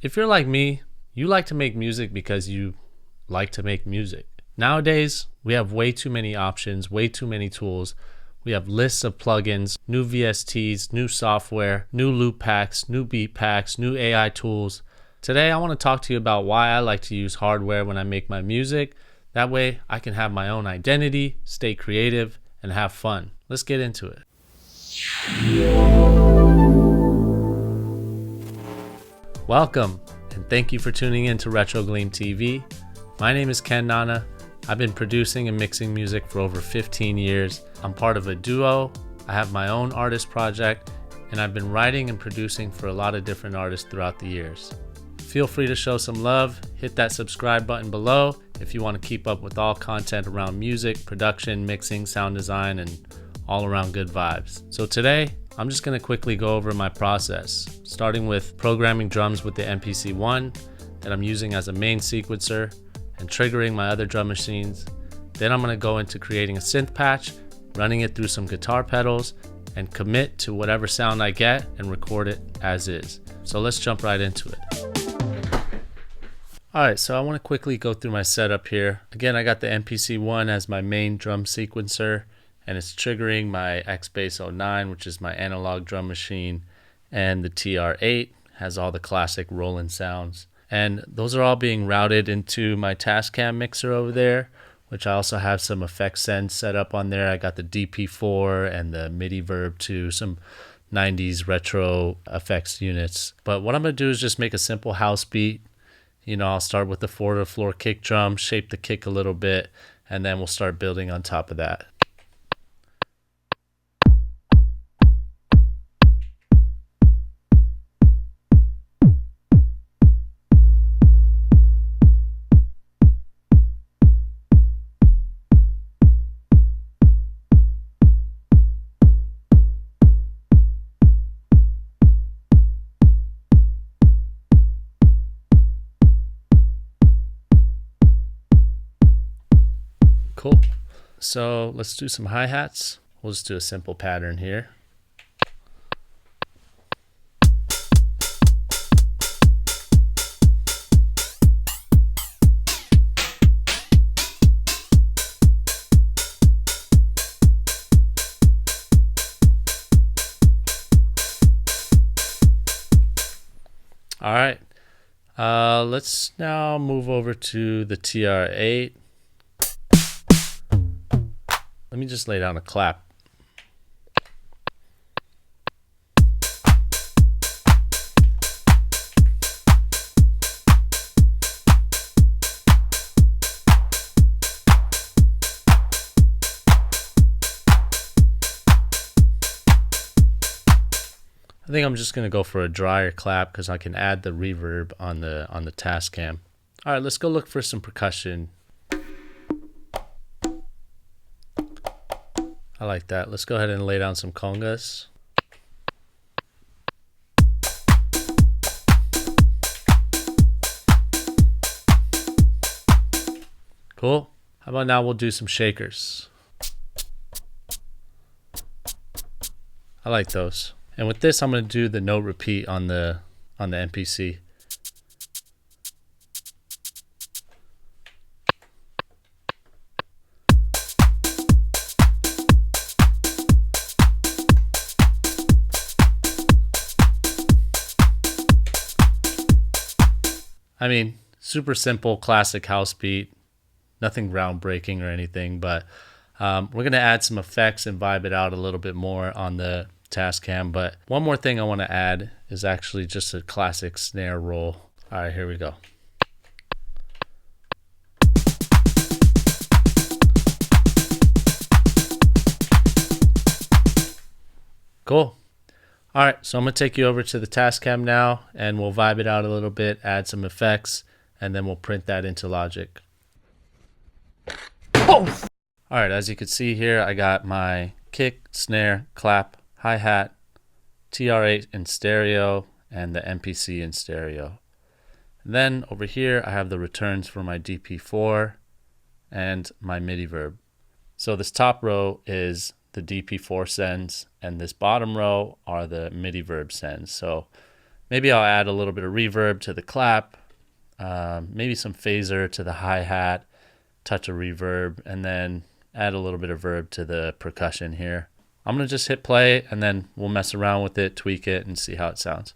If you're like me, you like to make music because you like to make music. Nowadays, we have way too many options, way too many tools. We have lists of plugins, new VSTs, new software, new loop packs, new beat packs, new AI tools. Today, I want to talk to you about why I like to use hardware when I make my music. That way, I can have my own identity, stay creative, and have fun. Let's get into it. Welcome, and thank you for tuning in to Retro Gleam TV. My name is MIKNNA. I've been producing and mixing music for over 15 years. I'm part of a duo, I have my own artist project, and I've been writing and producing for a lot of different artists throughout the years. Feel free to show some love, hit that subscribe button below if you want to keep up with all content around music, production, mixing, sound design, and all around good vibes. So today, I'm just going to quickly go over my process, starting with programming drums with the MPC One that I'm using as a main sequencer and triggering my other drum machines. Then I'm going to go into creating a synth patch, running it through some guitar pedals, and commit to whatever sound I get and record it as is. So let's jump right into it. Alright, so I want to quickly go through my setup here. Again, I got the MPC One as my main drum sequencer, and it's triggering my XBASE09, which is my analog drum machine, and the TR-8 has all the classic Roland sounds. And those are all being routed into my Tascam mixer over there, which I also have some effect sends set up on there. I got the DP4 and the Minifooger 2, some 90s retro effects units. But what I'm going to do is just make a simple house beat. You know, I'll start with the 4-to-the-floor kick drum, shape the kick a little bit, and then we'll start building on top of that. Cool. So let's do some hi-hats. We'll just do a simple pattern here. All right. Let's now move over to the TR-8. Let me just lay down a clap. I think I'm just going to go for a drier clap because I can add the reverb on the Tascam. All right, let's go look for some percussion. I like that. Let's go ahead and lay down some congas. Cool. How about now we'll do some shakers. I like those. And with this, I'm going to do the note repeat on the MPC. I mean, super simple, classic house beat, nothing groundbreaking or anything, but we're going to add some effects and vibe it out a little bit more on the Tascam. But one more thing I want to add is actually just a classic snare roll. All right, here we go. Cool. All right, so I'm going to take you over to the Tascam now, and we'll vibe it out a little bit, add some effects, and then we'll print that into Logic. Oh! All right, as you can see here, I got my kick, snare, clap, hi-hat, TR-8 in stereo, and the MPC in stereo. And then over here, I have the returns for my DP4 and my Minifooger. So this top row is the DP4 sends, and this bottom row are the Minifooger sends. So Maybe I'll add a little bit of reverb to the clap, maybe some phaser to the hi-hat, touch of reverb, and then add a little bit of verb to the percussion here. I'm going to just hit play, and then we'll mess around with it, tweak it, and see how it sounds.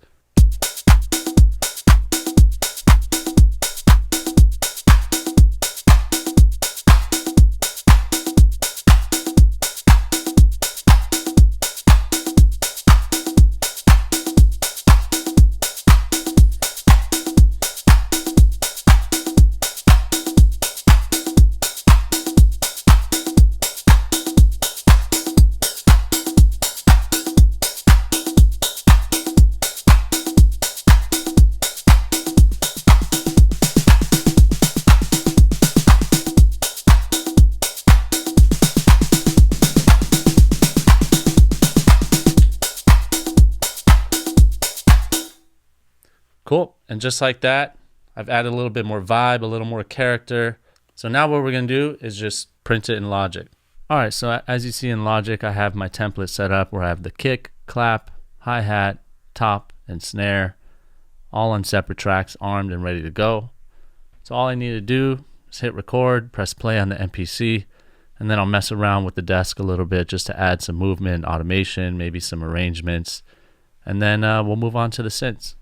Cool. And just like that, I've added a little bit more vibe, a little more character. So now what we're going to do is just print it in Logic. All right, so as you see in Logic, I have my template set up where I have the kick, clap, hi-hat, top, and snare, all on separate tracks, armed and ready to go. So all I need to do is hit record, press play on the MPC, and then I'll mess around with the desk a little bit just to add some movement, automation, maybe some arrangements, and then we'll move on to the synths.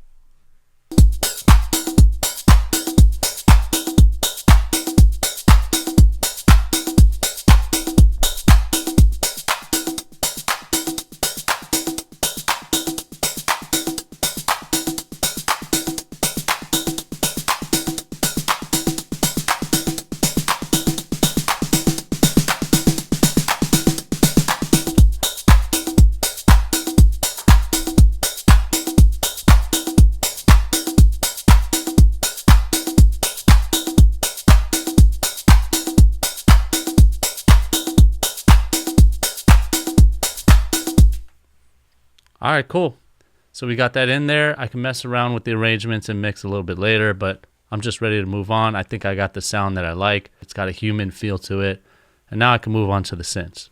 All right, cool. So we got that in there. I can mess around with the arrangements and mix a little bit later, but I'm just ready to move on. I think I got the sound that I like. It's got a human feel to it. And now I can move on to the synths.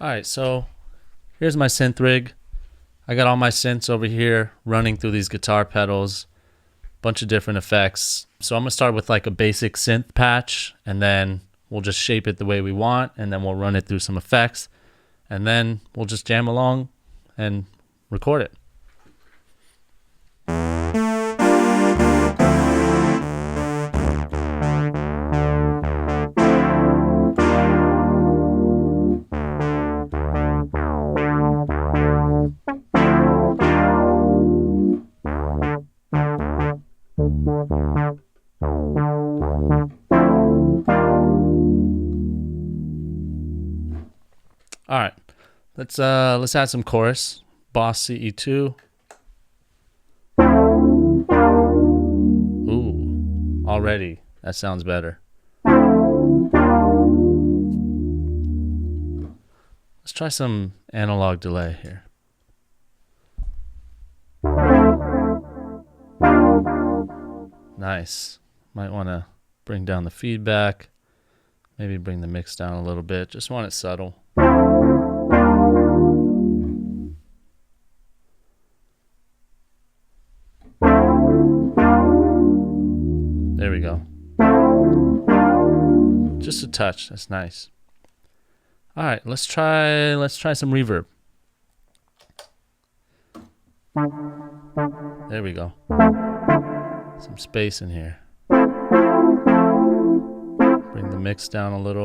All right, so here's my synth rig. I got all my synths over here running through these guitar pedals, bunch of different effects. So I'm gonna start with like a basic synth patch, and then we'll just shape it the way we want, and then we'll run it through some effects, and then we'll just jam along and record it. All right, let's add some chorus. Boss CE2. Ooh, already that sounds better. Let's try some analog delay here. Nice. Might want to bring down the feedback. Maybe bring the mix down a little bit. Just want it subtle. There we go. Just a touch. That's nice. All right, let's try some reverb. There we go. Some space in here. Bring the mix down a little.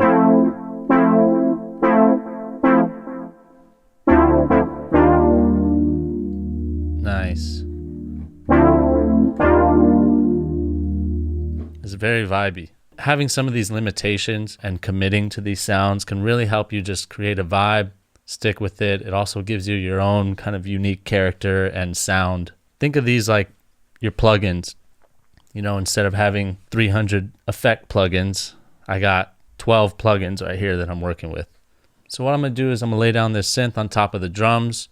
Nice. It's very vibey. Having some of these limitations and committing to these sounds can really help you just create a vibe, stick with it. It also gives you your own kind of unique character and sound. Think of these like your plugins. You know, instead of having 300 effect plugins, I got 12 plugins right here that I'm working with. So what I'm going to do is I'm going to lay down this synth on top of the drums,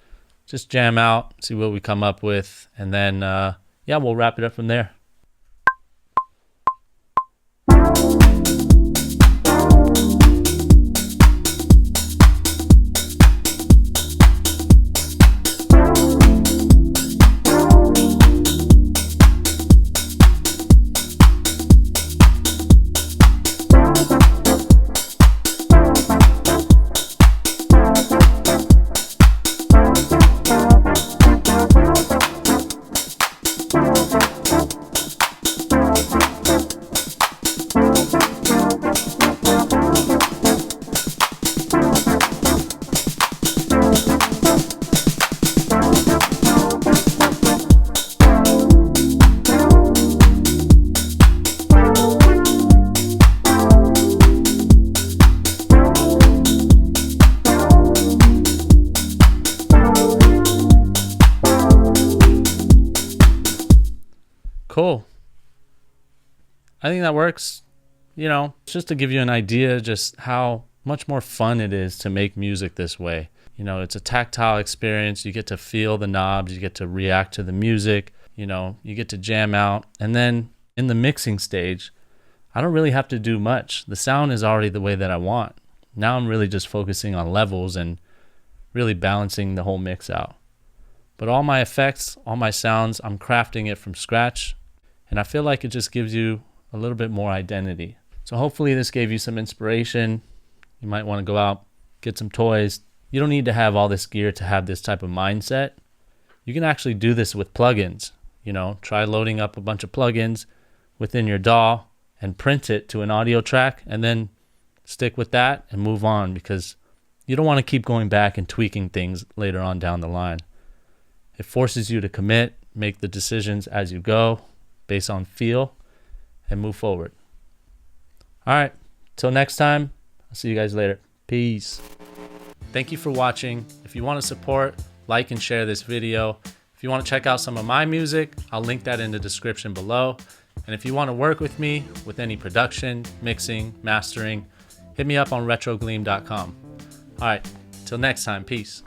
just jam out, see what we come up with, and then, yeah, we'll wrap it up from there. Cool. I think that works. You know, just to give you an idea just how much more fun it is to make music this way. You know, it's a tactile experience. You get to feel the knobs, you get to react to the music, you know, you get to jam out. And then in the mixing stage, I don't really have to do much. The sound is already the way that I want. Now I'm really just focusing on levels and really balancing the whole mix out. But all my effects, all my sounds, I'm crafting it from scratch. And I feel like it just gives you a little bit more identity. So hopefully this gave you some inspiration. You might want to go out, get some toys. You don't need to have all this gear to have this type of mindset. You can actually do this with plugins. You know, try loading up a bunch of plugins within your DAW and print it to an audio track, and then stick with that and move on, because you don't want to keep going back and tweaking things later on down the line. It forces you to commit, make the decisions as you go based on feel, and move forward. All right, till next time, I'll see you guys later. Peace. Thank you for watching. If you want to support, like and share this video. If you want to check out some of my music, I'll link that in the description below. And if you want to work with me with any production, mixing, mastering, hit me up on retrogleam.com. All right, till next time, peace.